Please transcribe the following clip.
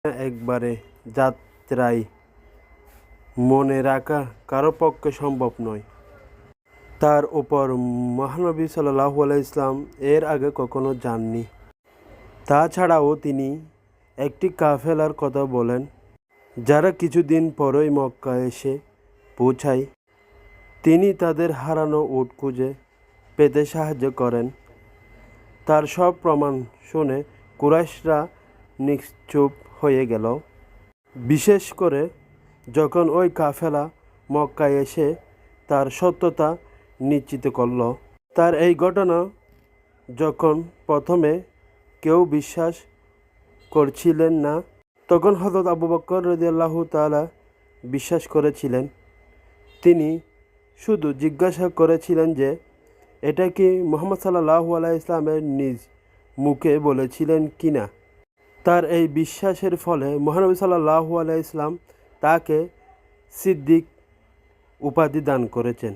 একবারে যাত্রায় মনে রাখা কারো পক্ষে সম্ভব নয়। তার উপর মহানবী সাল্লাল্লাহু আলাইহি ইসলাম এর আগে কখনো যাননি। তাছাড়াও তিনি একটি কাফেলার কথা বলেন, যারা কিছুদিন পরই মক্কা এসে পৌঁছায়। তিনি তাদের হারানো উট খুঁজে পেতে সাহায্য করেন। তার সব প্রমাণ শুনে কুরাইশরা নিশ্চুপ হয়ে গেল, বিশেষ করে যখন ওই কাফেলা মক্কায় এসে তার সত্যতা নিশ্চিত করল। তার এই ঘটনা যখন প্রথমে কেউ বিশ্বাস করছিলেন না, তখন হযরত আবু বকর রাদিয়াল্লাহু তাআলা বিশ্বাস করেছিলেন। তিনি শুধু জিজ্ঞাসা করেছিলেন যে, এটা কি মুহাম্মদ সাল্লাল্লাহু আলাইহি ইসলামের নিজ মুখে বলেছিলেন কিনা। তার এই বিশ্বাসের ফলে মহানবী সাল্লাল্লাহু আলাইহি ইসলাম তাকে সিদ্দিক উপাধি দান করেছেন।